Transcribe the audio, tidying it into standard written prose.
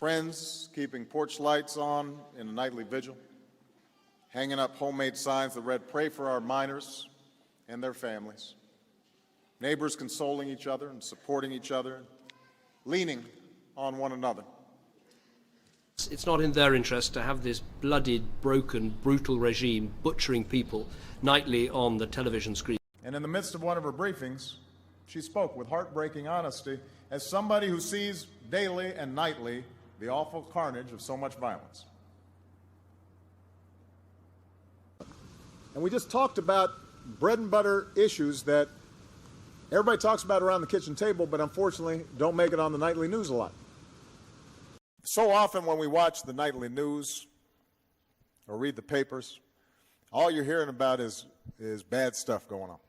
Friends keeping porch lights on in a nightly vigil, hanging up homemade signs that read, "Pray for our miners and their families." Neighbors consoling each other and supporting each other, leaning on one another. It's not in their interest to have this bloodied, broken, brutal regime butchering people nightly on the television screen. And in the midst of one of her briefings, she spoke with heartbreaking honesty as somebody who sees daily and nightly the awful carnage of so much violence. And we just talked about bread and butter issues that everybody talks about around the kitchen table, but unfortunately don't make it on the nightly news a lot. So often when we watch the nightly news or read the papers, all you're hearing about is bad stuff going on.